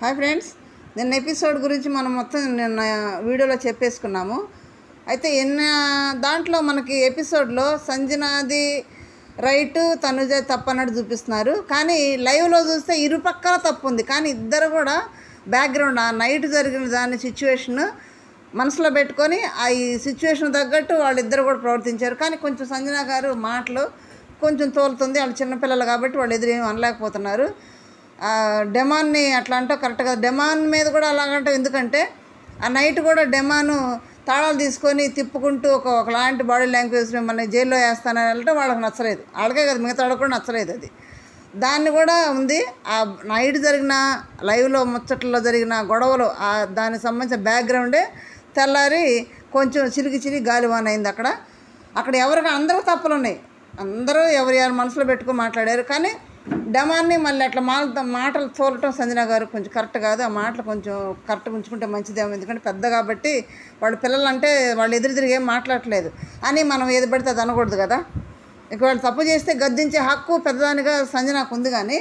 Hi friends, నిన్న episode గురించి మనం మొత్తం నిన్న వీడియోలో చెప్పేసుకున్నాము. అయితే దాంట్లో మనకి ఎపిసోడ్లో సంజనాది రైటు, తనుజ తప్పు అన్నట్టు చూపిస్తున్నారు. కానీ లైవ్లో చూస్తే ఇరుపక్కల తప్పు ఉంది. కానీ ఇద్దరు కూడా బ్యాక్గ్రౌండ్ ఆ నైట్ జరిగిన దాని సిచ్యువేషన్ మనసులో పెట్టుకొని ఈ సిచ్యువేషన్ తగ్గట్టు వాళ్ళిద్దరు కూడా ప్రవర్తించారు. కానీ కొంచెం సంజన గారు మాటలు కొంచెం తోలుతుంది. వాళ్ళు చిన్నపిల్లలు కాబట్టి వాళ్ళు ఎదురేమి అనలేకపోతున్నారు. డెమాన్ని అట్లా అంటే కరెక్ట్ కాదు. డెమాన్ మీద కూడా అలాగంటే ఎందుకంటే ఆ నైట్ కూడా డెమాను తాళాలు తీసుకొని తిప్పుకుంటూ ఒకలాంటి బాడీ లాంగ్వేజ్ మన జైల్లో వేస్తానని అంటే వాళ్ళకి నచ్చలేదు. వాళ్ళకే కదా, మిగతా వాళ్ళకి కూడా నచ్చలేదు. అది దాన్ని కూడా ఉంది. ఆ నైట్ జరిగిన లైవ్లో ముచ్చట్లలో జరిగిన గొడవలు దానికి సంబంధించిన బ్యాక్గ్రౌండే తెల్లారి కొంచెం చిరిగి గాలివాన అయింది. అక్కడ ఎవరికి అందరూ తప్పులు ఉన్నాయి. అందరూ ఎవరి మనసులో పెట్టుకుని మాట్లాడారు. కానీ డెమాన్ని మళ్ళీ అట్లా మాటలు తోలటం సంజన గారు కొంచెం కరెక్ట్ కాదు. ఆ మాటలు కొంచెం కరెక్ట్గా ఉంచుకుంటే మంచిదేమో. ఎందుకంటే పెద్ద కాబట్టి వాళ్ళ పిల్లలు అంటే వాళ్ళు ఎదురు తిరిగి ఏం మాట్లాడట్లేదు అని మనం ఏది పడితే అది అనకూడదు కదా. ఇక వాళ్ళు తప్పు చేస్తే గద్దించే హక్కు పెద్దదానిగా సంజనకు ఉంది, కానీ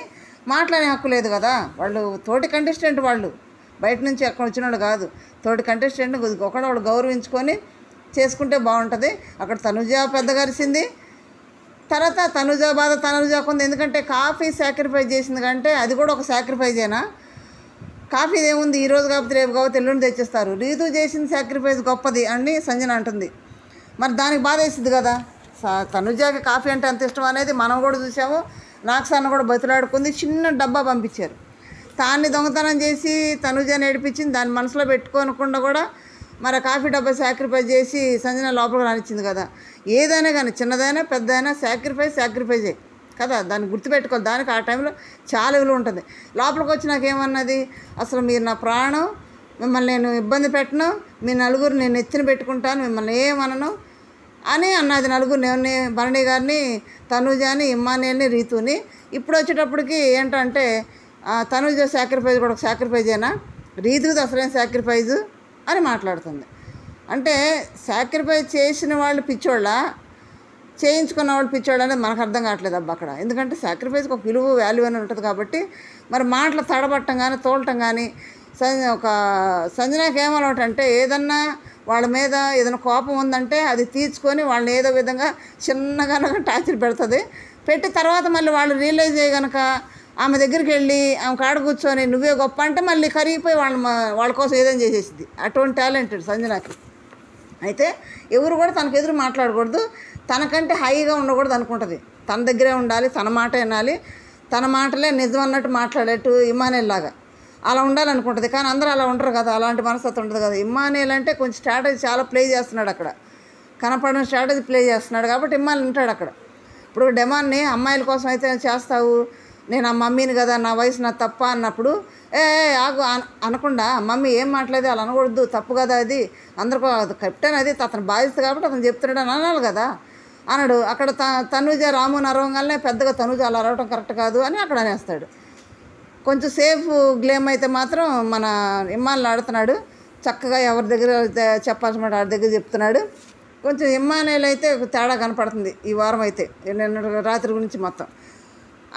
మాట్లాడే హక్కు లేదు కదా. వాళ్ళు తోటి కంటెస్టెంట్, వాళ్ళు బయట నుంచి ఎక్కడ వచ్చిన వాళ్ళు కాదు. తోటి కంటెస్టెంట్ ఒకడొకడు గౌరవించుకొని చేసుకుంటే బాగుంటుంది. అక్కడ తనుజ పెద్దగా అరిసింది. తర్వాత తనుజ బాధ తనుజకు ఉంది. ఎందుకంటే కాఫీ సాక్రిఫైస్ చేసింది కంటే అది కూడా ఒక సాక్రిఫైజేనా. కాఫీ ఏముంది, ఈరోజు కాకపోతే రేపు కాకపోతే ఎల్లుండి తెచ్చేస్తారు. రీతు చేసిన సాక్రిఫైస్ గొప్పది అని సంజన అంటుంది. మరి దానికి బాధ వేసింది కదా. తనుజకి కాఫీ అంటే అంత ఇష్టం అనేది మనం కూడా చూసాము. నాక్సాన్ని కూడా బతులాడుకుంది. చిన్న డబ్బా పంపించారు. తాన్ని దొంగతనం చేసి తనుజ నేర్పించింది. దాన్ని మనసులో పెట్టుకోనకుండా కూడా మరి కాఫీ డబ్బా సాక్రిఫైస్ చేసి సంజన లోపలికి రానిచ్చింది కదా. ఏదైనా కానీ చిన్నదైనా పెద్దదైనా సాక్రిఫైజే కదా. దాన్ని గుర్తుపెట్టుకోవాలి. దానికి ఆ టైంలో చాలా విలువ ఉంటుంది. లోపలికి వచ్చి నాకేమన్నది, అసలు మీరు నా ప్రాణం, మిమ్మల్ని నేను ఇబ్బంది పెట్టను, మీ నలుగురు నేను ఎత్తిన పెట్టుకుంటాను, మిమ్మల్ని ఏమనను అని అన్నది. నలుగురు నేను భరణి గారిని, తనుజని, ఇమ్మానియల్ని, రీతుని. ఇప్పుడు వచ్చేటప్పటికి ఏంటంటే తనుజ సాక్రిఫైజ్ కూడా ఒక సాక్రిఫైజేనా, రీతుది అసలేం సాక్రిఫైజు అని మాట్లాడుతుంది. అంటే సాక్రిఫైస్ చేసిన వాళ్ళు పిచ్చోళ్ళ, చేయించుకున్న వాళ్ళు పిచ్చోళ్ళు అనేది మనకు అర్థం కావట్లేదు అబ్బా అక్కడ. ఎందుకంటే సాక్రిఫైస్కి ఒక విలువ వాల్యూ అని ఉంటుంది కాబట్టి మరి మాటలు తడబట్టం కానీ తోలటం కానీ ఒక సంజనకి ఏమలవాటు అంటే ఏదన్నా వాళ్ళ మీద ఏదైనా కోపం ఉందంటే అది తీర్చుకొని వాళ్ళని ఏదో విధంగా చిన్నగా టార్చర్ పెడుతుంది. పెట్టి తర్వాత మళ్ళీ వాళ్ళు రియలైజ్ అయ్యి కనుక ఆమె దగ్గరికి వెళ్ళి ఆమె కాడ కూర్చొని నువ్వే గొప్ప అంటే మళ్ళీ కరిగిపోయి వాళ్ళ కోసం ఏదైనా చేసేసింది. అటువంటి టాలెంటెడ్ సంజనకి. అయితే ఎవరు కూడా తనకు ఎదురు మాట్లాడకూడదు, తనకంటే హైగా ఉండకూడదు అనుకుంటుంది. తన దగ్గరే ఉండాలి, తన మాట వినాలి, తన మాటలే నిజం అన్నట్టు మాట్లాడేట్టు ఇమ్మానియల్ లాగా అలా ఉండాలనుకుంటుంది. కానీ అందరూ అలా ఉండరు కదా, అలాంటి మనస్తత్వం ఉంటుంది కదా. ఇమ్మానియల్ అంటే కొంచెం స్ట్రాటజీ చాలా ప్లే చేస్తున్నాడు. అక్కడ కనపడిన స్ట్రాటజీ ప్లే చేస్తున్నాడు కాబట్టి ఇమ్మానియల్ ఉంటాడు అక్కడ. ఇప్పుడు డెమాన్ని అమ్మాయిల కోసం అయితే చేస్తావు, నేను ఆ మమ్మీని కదా, నా వయసు నా తప్ప అన్నప్పుడు ఆగు అనకుండా మమ్మీ ఏం మాట్లాడేది అలా అనకూడదు, తప్పు కదా, అది అందరికీ కెప్టెన్, అది అతను బాధ్యత కాబట్టి అతను చెప్తున్నాడు అని అనాలి కదా. అనడు. అక్కడ తనుజ రాముని అరవంగానే పెద్దగా తనుజ అలా అరవటం కరెక్ట్ కాదు అని అక్కడ అనేస్తాడు. కొంచెం సేఫ్ గ్లేమ్ అయితే మాత్రం మన ఇమ్మాన్లు ఆడుతున్నాడు చక్కగా. ఎవరి దగ్గర చెప్పాల్సిన మాట వాడి దగ్గర చెప్తున్నాడు. కొంచెం ఇమ్మానేలు అయితే తేడా కనపడుతుంది ఈ వారం అయితే, నిన్న రాత్రి గురించి మొత్తం.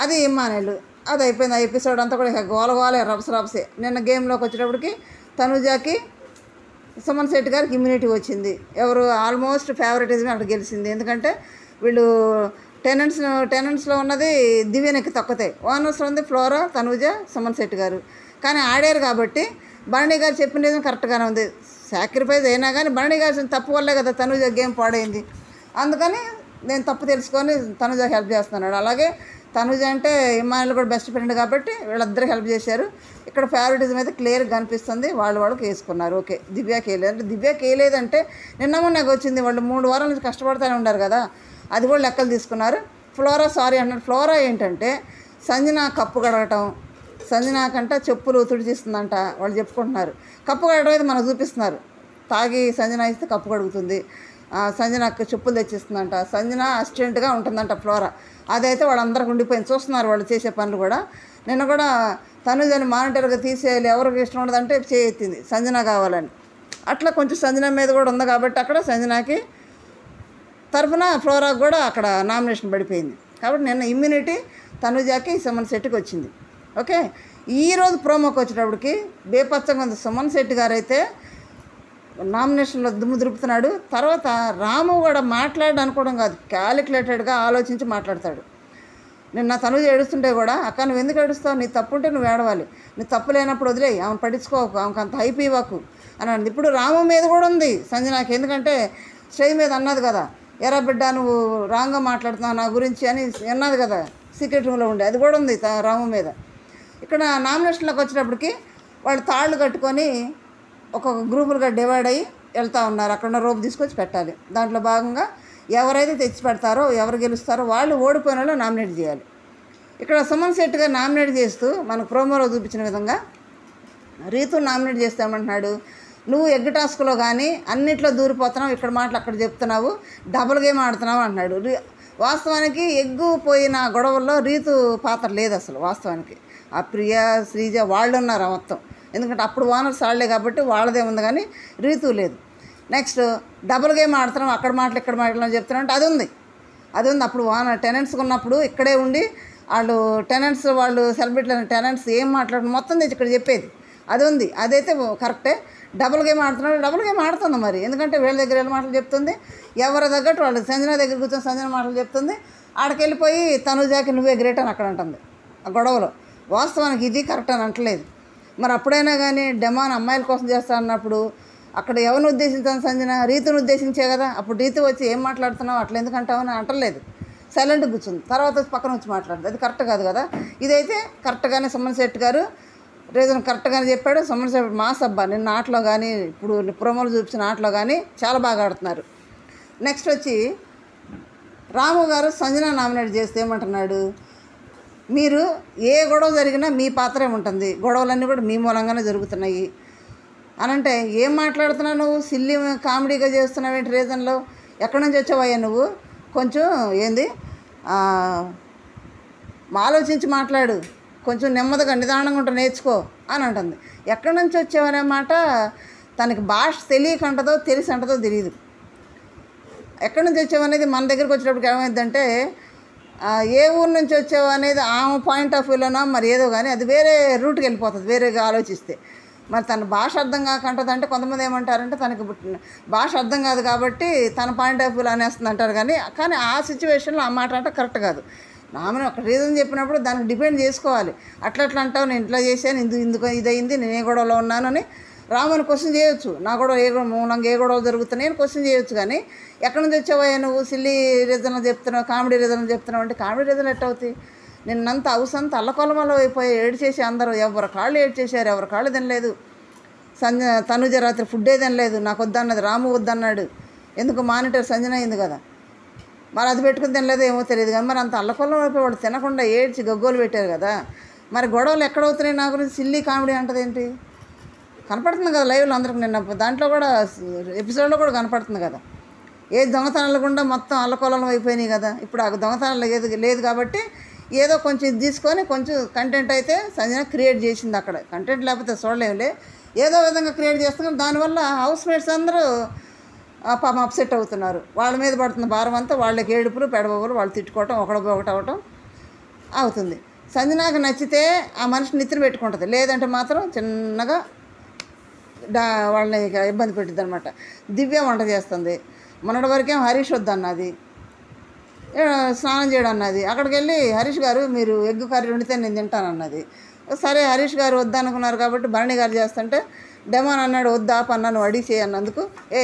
అది ఇమ్మానేలు. అది అయిపోయింది. ఆ ఎపిసోడ్ అంతా కూడా గోలగోలే, రభసే. నిన్న గేమ్లోకి వచ్చేటప్పటికి తనుజకి సుమన్ శెట్టి గారికి ఇమ్యూనిటీ వచ్చింది. ఎవరు ఆల్మోస్ట్ ఫేవరెటిజం అక్కడ గెలిచింది. ఎందుకంటే వీళ్ళు టెనెంట్స్లో ఉన్నది దివ్యనకి తక్కువతే, ఓనర్స్లో ఉంది ఫ్లోరా, తనుజ, సుమన్ శెట్టి గారు. కానీ ఆడారు కాబట్టి భరణి గారు చెప్పిన నిజం కరెక్ట్గానే ఉంది. సాక్రిఫైస్ అయినా కానీ భరణి గారు తప్పు వల్లే కదా తనుజ గేమ్ పాడైంది. అందుకని నేను తప్పు తెలుసుకొని తనుజ హెల్ప్ చేస్తున్నాడు. అలాగే తనుజ అంటే ఇమ్మానుయల్ కూడా బెస్ట్ ఫ్రెండ్ కాబట్టి వీళ్ళిద్దరు హెల్ప్ చేశారు. ఇక్కడ ఫేవరెటిజం అయితే క్లియర్గా కనిపిస్తుంది. వాళ్ళకి వేసుకున్నారు. ఓకే, దివ్యాకి వేయలేదు అంటే దివ్యాకి వేయలేదంటే నిన్న మొన్నకు వచ్చింది. వాళ్ళు 3 వారాల నుంచి కష్టపడుతూనే ఉన్నారు కదా, అది కూడా లెక్కలు తీసుకున్నారు. ఫ్లోరా సారీ అంటున్నారు. ఫ్లోరా ఏంటంటే సంజన కప్పు కడగటం, సంజనకంట చెప్పులు తుడిచిస్తుందంట వాళ్ళు చెప్పుకుంటున్నారు. కప్పు కడగడం అయితే మనకు చూపిస్తున్నారు. తాగి సంజన ఇస్తే కప్పు కడుగుతుంది, సంజనకు చెప్పులు తెచ్చిస్తుందంట, సంజన అసిస్టెంట్గా ఉంటుందంట ఫ్లోరా. అదైతే వాళ్ళందరికి ఉండిపోయింది. చూస్తున్నారు వాళ్ళు చేసే పనులు కూడా. నిన్న కూడా తనుజని మానిటర్గా తీసేయాలి, ఎవరికి ఇష్టం ఉండదంటే చేయెత్తింది సంజన కావాలని. అట్లా కొంచెం సంజన మీద కూడా ఉంది కాబట్టి అక్కడ సంజనకి తరఫున ఫ్లోరాకు కూడా అక్కడ నామినేషన్ పడిపోయింది. కాబట్టి నిన్న ఇమ్యూనిటీ తనుజకి సుమన్ శెట్టికి వచ్చింది. ఓకే. ఈరోజు ప్రోమోకి వచ్చేటప్పటికి బేపచ్చంగా ఉంది. సుమన్ శెట్టి గారు అయితే నామినేషన్లో దుమ్ము దులుపుతున్నాడు. తర్వాత రాము కూడా మాట్లాడు అనుకోవడం కాదు, క్యాలిక్యులేటెడ్గా ఆలోచించి మాట్లాడతాడు. నిన్న తనుజ ఏడుస్తుంటే కూడా, అక్క నువ్వు ఎందుకు ఏడుస్తావు, నీ తప్పు ఉంటే నువ్వు ఏడవాలి, నీ తప్పు లేనప్పుడు వదిలేయి, ఆమెను పట్టించుకోకు, ఆమెకు అంత హైప్ ఇవ్వకు అని అన్నది. ఇప్పుడు రాము మీద కూడా ఉంది సంజనాకి. ఎందుకంటే స్టేజ్ మీద అన్నది కదా, ఎరా బిడ్డ నువ్వు రాంగ్గా మాట్లాడుతున్నావు నా గురించి అని అన్నది కదా, సీక్రెట్ రూమ్లో ఉండే, అది కూడా ఉంది రాము మీద. ఇక్కడ నామినేషన్లోకి వచ్చేటప్పటికి వాళ్ళు తాళ్ళు కట్టుకొని ఒక్కొక్క గ్రూపులుగా డివైడ్ అయ్యి వెళ్తూ ఉన్నారు. అక్కడ రోపు తీసుకొచ్చి పెట్టాలి. దాంట్లో భాగంగా ఎవరైతే తెచ్చి పెడతారో, ఎవరు గెలుస్తారో వాళ్ళు ఓడిపోయిన వాళ్ళు నామినేట్ చేయాలి. ఇక్కడ సుమన్ శెట్టి గారు నామినేట్ చేస్తూ మనకు ప్రోమోలో చూపించిన విధంగా రీతు నామినేట్ చేస్తామంటున్నాడు. నువ్వు ఎగ్ టాస్క్లో కానీ అన్నిట్లో దూరిపోతున్నావు, ఇక్కడ మాటలు అక్కడ చెప్తున్నావు, డబుల్ గేమ్ ఆడుతున్నావు అంటున్నాడు. వాస్తవానికి ఎగ్గు పోయిన గొడవల్లో రీతు పాత్ర లేదు అసలు. వాస్తవానికి ఆ ప్రియ, శ్రీజ వాళ్ళు ఉన్నారు మొత్తం. ఎందుకంటే అప్పుడు ఓనర్స్ వాళ్ళే కాబట్టి వాళ్ళదే ఉంది, కానీ రీతు లేదు. నెక్స్ట్ డబుల్ గేమ్ ఆడుతున్నాం, అక్కడ మాటలు ఇక్కడ మాటలు చెప్తున్నాం అంటే అది ఉంది. అప్పుడు ఓనర్ టెనెంట్స్కి ఉన్నప్పుడు ఇక్కడే ఉండి వాళ్ళు టెనెంట్స్, వాళ్ళు సెలబ్రిటీలు టెనెంట్స్ ఏం మాట్లాడడం మొత్తం తెచ్చి ఇక్కడ చెప్పేది అది ఉంది. అదైతే కరెక్టే. డబుల్ గేమ్ ఆడుతున్నాడు, డబుల్ గేమ్ ఆడుతుంది మరి. ఎందుకంటే వీళ్ళ దగ్గర వీళ్ళ మాటలు చెప్తుంది, ఎవరి తగ్గట్టు వాళ్ళు సంజన దగ్గర కూర్చొని సంజన మాటలు చెప్తుంది. ఆడికి వెళ్ళిపోయి తనుజాకి నువ్వే గ్రేట్ అని అక్కడ అంటుంది ఆ గొడవలో. వాస్తవానికి ఇది కరెక్ట్ అని అంటలేదు. మరి అప్పుడైనా కానీ డెమాన్ అమ్మాయిల కోసం చేస్తా అన్నప్పుడు అక్కడ ఎవరిని ఉద్దేశించాను సంజన, రీతుని ఉద్దేశించే కదా. అప్పుడు రీతు వచ్చి ఏం మాట్లాడుతున్నావు అట్లా ఎందుకు అంటావని అంటలేదు, సైలెంట్గా కూర్చుంది. తర్వాత పక్కన వచ్చి మాట్లాడుతుంది, అది కరెక్ట్ కాదు కదా. ఇదైతే కరెక్ట్గానే సుమన్ శెట్టి గారు రీజన్ కరెక్ట్గానే చెప్పాడు. సుమన్ శెట్టి మా సబ్బా నిన్న ఆటలో కానీ ఇప్పుడు ప్రోమోలు చూపించిన ఆటలో కానీ చాలా బాగా ఆడుతున్నారు. నెక్స్ట్ వచ్చి రాము గారు సంజన నామినేట్ చేస్తే ఏమంటున్నాడు, మీరు ఏ గొడవ జరిగినా మీ పాత్రే ఉంటుంది, గొడవలన్నీ కూడా మీ మూలంగానే జరుగుతున్నాయి అనంటే ఏం మాట్లాడుతున్నావు నువ్వు, సిల్లీ కామెడీగా చేస్తున్నావు ఏంటి రీజన్లో, ఎక్కడి నుంచి వచ్చావయ్యా నువ్వు, కొంచెం ఏంది ఆలోచించి మాట్లాడు, కొంచెం నెమ్మదిగా నిదానంగా ఉంటే నేర్చుకో అని అంటుంది. ఎక్కడి నుంచి వచ్చావనే మాట తనకి భాష తెలియకంటదో తెలిసి అంటదో తెలియదు. ఎక్కడి నుంచి వచ్చావు అనేది మన దగ్గరికి వచ్చేటప్పటికి ఏమైందంటే ఏ ఊరు నుంచి వచ్చావు అనేది ఆమె పాయింట్ ఆఫ్ వ్యూలోనా మరి ఏదో కానీ అది వేరే రూట్కి వెళ్ళిపోతుంది వేరేగా ఆలోచిస్తే. మరి తన భాష అర్థం కాకుంటుందంటే కొంతమంది ఏమంటారంటే తనకి భాష అర్థం కాదు కాబట్టి తన పాయింట్ ఆఫ్ వ్యూలో అనేస్తుంది అంటారు. కానీ ఆ సిచ్యువేషన్లో ఆ మాట అంటే కరెక్ట్ కాదు. నామని ఒక రీజన్ చెప్పినప్పుడు దానికి డిపెండ్ చేసుకోవాలి. అట్లా అంటావు నేను ఇట్లా చేశాను, ఇందుకు ఇదయింది, నేను ఏ గొడవలో ఉన్నానని రాముని క్వశ్చన్ చేయొచ్చు. నా గొడవ మూలంగా ఏ గొడవలు జరుగుతున్నాయి అని క్వశ్చన్ చేయొచ్చు. కానీ ఎక్కడి నుంచి వచ్చావయ్యా నువ్వు, సిల్లీ రీజన్లు చెప్తున్నావు, కామెడీ రీజన్లు చెప్తున్నావు అంటే కామెడీ రీజన్ ఎట్ అవుతాయి. నిన్నంతా హౌసంతా అల్లకొలమలో అయిపోయి ఏడు చేసి అందరూ ఎవరి కాళ్ళు ఏడు చేశారు, ఎవరి కాళ్ళు తినలేదు. తనుజ రాత్రి ఫుడ్డే తినలేదు, నాకు వద్దన్నది, రాము వద్దన్నాడు. ఎందుకు మానిటర్ సంజన అయింది కదా, మరి అది పెట్టుకుని తినలేదో ఏమో తెలియదు. కానీ మరి అంత అల్లకొల్లం అయిపోయి వాడు తినకుండా ఏడ్చి గగ్గోలు పెట్టారు కదా. మరి గొడవలు ఎక్కడవుతున్నాయి నా గురించి సిల్లీ కామెడీ అంటది ఏంటి, కనపడుతుంది కదా లైవ్లో అందరికి. నిన్న దాంట్లో కూడా ఎపిసోడ్లో కూడా కనపడుతుంది కదా, ఏ దొంగతనాలు కూడా మొత్తం అల్లకొల్లం అయిపోయినాయి కదా. ఇప్పుడు ఆ దొంగతనాలు లేదు కాబట్టి ఏదో కొంచెం ఇది తీసుకొని కొంచెం కంటెంట్ అయితే సంజన క్రియేట్ చేసింది. అక్కడ కంటెంట్ లేకపోతే చూడలేములే, ఏదో విధంగా క్రియేట్ చేస్తున్నారు. దానివల్ల హౌస్ మేట్స్ అందరూ పాపం అప్సెట్ అవుతున్నారు. వాళ్ళ మీద పడుతున్న భారం అంతా వాళ్ళకి ఏడుపులు పెడబోగులు, వాళ్ళు తిట్టుకోవటం, ఒకటి అవటం అవుతుంది. సంజనాకి నచ్చితే ఆ మనిషిని నిద్ర పెట్టుకుంటుంది, లేదంటే మాత్రం చిన్నగా వాళ్ళని ఇబ్బంది పెట్టిద్ది అనమాట. దివ్య వంట చేస్తుంది, మొన్నటి వరకేం హరీష్ వద్దన్నది, స్నానం చేయడం అన్నది. అక్కడికి వెళ్ళి హరీష్ గారు మీరు ఎగ్ కర్రీ వండితే నేను తింటానన్నది. సరే హరీష్ గారు వద్దనుకున్నారు కాబట్టి భరణి గారు చేస్తుంటే డెమాన్ అన్నాడు వద్దు ఆపన్నా నువ్వు అడిగి చేయన్నందుకు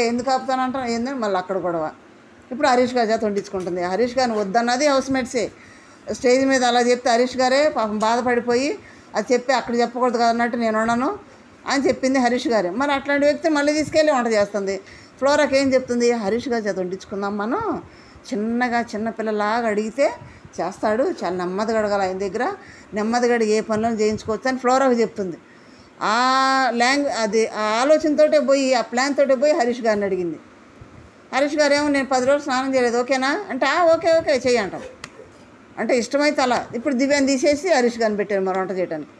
ఎందుకు ఆపుతానంటా ఏందని మళ్ళీ అక్కడ గొడవ. ఇప్పుడు హరీష్ గారి చేత వండించుకుంటుంది. హరీష్ గారిని వద్దన్నది హౌస్ మేట్సే. స్టేజ్ మీద అలా చెప్తే హరీష్ గారే పాపం బాధపడిపోయి అది చెప్పి అక్కడ చెప్పకూడదు కదా అన్నట్టు నేను ఉన్నాను అని చెప్పింది హరీష్ గారే. మరి అట్లాంటి వ్యక్తి మళ్ళీ తీసుకెళ్ళి వంట చేస్తుంది. ఫ్లోరాకి ఏం చెప్తుంది, హరీష్ గారి చేత వండించుకుందాం మనం, చిన్నగా చిన్నపిల్లలాగా అడిగితే చేస్తాడు, చాలా నెమ్మదిగా అడగాలి ఆయన దగ్గర, నెమ్మదిగా అడిగి ఏ పనులను చేయించుకోవచ్చు అని ఫ్లోరాకి చెప్తుంది. ఆ ఆ ఆలోచనతోటే పోయి ఆ ప్లాన్ తోటే పోయి హరీష్ గారిని అడిగింది. హరీష్ గారు ఏమో నేను 10 రోజులు స్నానం చేయలేదు ఓకేనా అంటే ఓకే చెయ్యి అంటాం. అంటే ఇష్టమైతే అలా. ఇప్పుడు దివ్యాన్ని తీసేసి హరీష్ గారిని పెట్టారు మరి వంట చేయడానికి.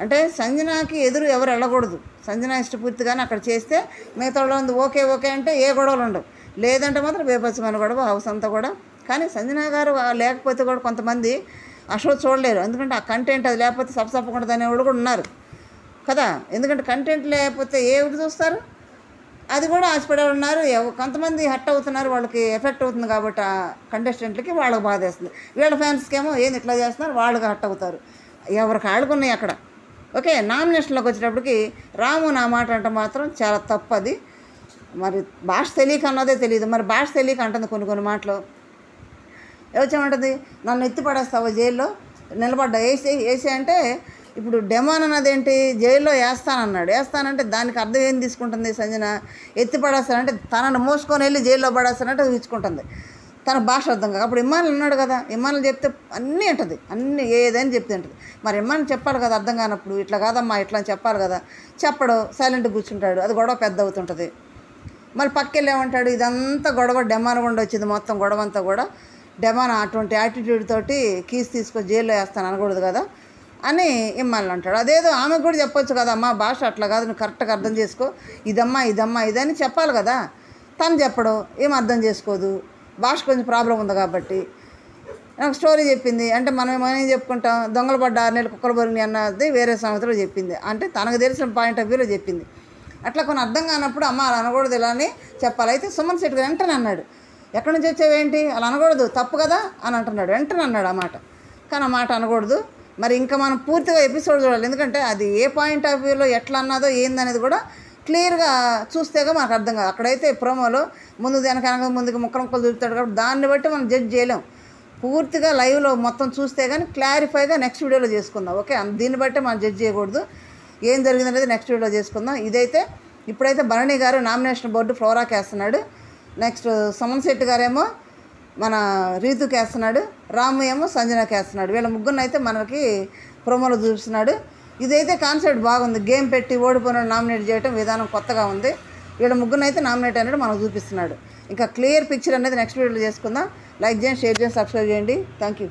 అంటే సంజనాకి ఎదురు ఎవరు వెళ్ళకూడదు. సంజన ఇష్టపూర్తిగానే అక్కడ చేస్తే మిగతా ఉంది ఓకే అంటే ఏ గొడవలు ఉండవు, లేదంటే మాత్రం బేపచ్చమైన గొడవ హౌస్ అంతా కూడా. కానీ సంజన గారు లేకపోతే కూడా కొంతమంది ఆ షో చూడలేరు. ఎందుకంటే ఆ కంటెంట్ అది లేకపోతే సపసపకుండా అనేవాళ్ళు కూడా ఉన్నారు కదా. ఎందుకంటే కంటెంట్ లేకపోతే ఏమిటి చూస్తారు? అది కూడా ఆశపడే ఉన్నారు. కొంతమంది హర్ట్ అవుతున్నారు, వాళ్ళకి ఎఫెక్ట్ అవుతుంది కాబట్టి ఆ కంటెస్టెంట్లకి వాళ్ళకి బాధేస్తుంది. వీళ్ళ ఫ్యాన్స్కి ఏమో ఏంది ఇట్లా చేస్తున్నారు, వాళ్ళకి హర్ట్ అవుతారు. ఎవరికి ఆడుకున్నాయి అక్కడ. ఓకే, నామినేషన్లోకి వచ్చేటప్పటికి రాము నా మాట అంటే మాత్రం చాలా తప్పు. అది మరి భాష తెలియక అన్నదే తెలియదు, మరి భాష తెలియక అంటుంది కొన్ని మాటలు. ఏమవుతుంది, నన్ను ఎత్తి పడేస్తావు జైల్లో నిలబడ్డా వేసి అంటే ఇప్పుడు డెమాన్ అన్నది ఏంటి, జైల్లో వేస్తానంటే దానికి అర్థం ఏం తీసుకుంటుంది సంజన? ఎత్తి పడేస్తానంటే తనను మోసుకొని వెళ్ళి జైల్లో పడేస్తానంటే ఊహించుకుంటుంది. తన భాష అర్థం కాదు. అప్పుడు ఇమ్మానులు ఉన్నాడు కదా, ఇమ్మానులు చెప్తే అన్నీ ఉంటుంది, అన్నీ ఏదైనా చెప్తే ఉంటుంది. మరి ఇమ్మానులు చెప్పాలి కదా అర్థం కానప్పుడు, ఇట్లా కాదమ్మా ఇట్లా అని చెప్పాలి కదా. చెప్పడు, సైలెంట్గా కూర్చుంటాడు. అది గొడవ పెద్ద అవుతుంటుంది. మళ్ళీ పక్కెళ్ళేమంటాడు, ఇదంతా గొడవ డెమాన్ గుండా వచ్చింది, మొత్తం గొడవ అంతా కూడా డెమాన్ అటువంటి యాటిట్యూడ్ తోటి కీస్ తీసుకొని జైల్లో వేస్తాను అనకూడదు కదా అని ఇమ్మానులు అంటాడు. అదేదో ఆమెకు కూడా చెప్పొచ్చు కదా, అమ్మా భాష అట్లా కాదు, నువ్వు కరెక్ట్గా అర్థం చేసుకో, ఇదమ్మా ఇదని చెప్పాలి కదా. తను చెప్పడం ఏం అర్థం చేసుకోదు, భాష కొంచెం ప్రాబ్లం ఉంది కాబట్టి. నాకు స్టోరీ చెప్పింది అంటే మనం ఏం చెప్పుకుంటాం, దొంగలు పడ్డ 6 నెలలు కుక్కలు బొరిని అన్నది వేరే సంవత్సరం చెప్పింది, అంటే తనకు తెలిసిన పాయింట్ ఆఫ్ వ్యూలో చెప్పింది. అట్లా కొన్ని అర్థం కానప్పుడు అమ్మ అలా అనకూడదు ఇలా అని చెప్పాలి. అయితే సుమన్ శెట్టి గారు వెంటనే అన్నాడు, ఎక్కడి నుంచి వచ్చావేంటి, అలా అనకూడదు తప్పు కదా అని అంటున్నాడు. వెంటనే అన్నాడు ఆ మాట. కానీ ఆ మాట అనకూడదు. మరి ఇంకా మనం పూర్తిగా ఎపిసోడ్ చూడాలి, ఎందుకంటే అది ఏ పాయింట్ ఆఫ్ వ్యూలో ఎట్లా అన్నదో ఏందనేది కూడా క్లియర్గా చూస్తేగా మనకు అర్థం కాదు. అక్కడైతే ప్రోమోలో ముందు వెనక ముందుకు ముక్కలు చూపుతాడు కాబట్టి దాన్ని బట్టి మనం జడ్జ్ చేయలేం. పూర్తిగా లైవ్లో మొత్తం చూస్తే కానీ క్లారిఫైగా నెక్స్ట్ వీడియోలో చేసుకుందాం. ఓకే, దీన్ని బట్టి మనం జడ్జ్ చేయకూడదు. ఏం జరిగిందనేది నెక్స్ట్ వీడియోలో చేసుకుందాం. ఇప్పుడైతే భరణి గారు నామినేషన్ బోర్డు ఫ్లోరాకి వేస్తున్నాడు. నెక్స్ట్ సుమన్ శెట్టి గారేమో మన రీతుకి వేస్తున్నాడు. రాము ఏమో సంజనకి వేస్తున్నాడు. వీళ్ళ ముగ్గురిని అయితే మనకి ప్రోమోలో చూపిస్తున్నాడు. ఇదైతే కాన్సెప్ట్ బాగుంది. గేమ్ పెట్టి ఓడిపోయిన నామినేట్ చేయడం విధానం కొత్తగా ఉంది. వీళ్ళ ముగ్గురిని అయితే నామినేట్ అనేది మనకు చూపిస్తున్నాడు. ఇంకా క్లియర్ పిక్చర్ అనేది నెక్స్ట్ వీడియోలో చేసుకుందాం. లైక్ చేయండి, షేర్ చేయండి, సబ్స్క్రైబ్ చేయండి. Thank you.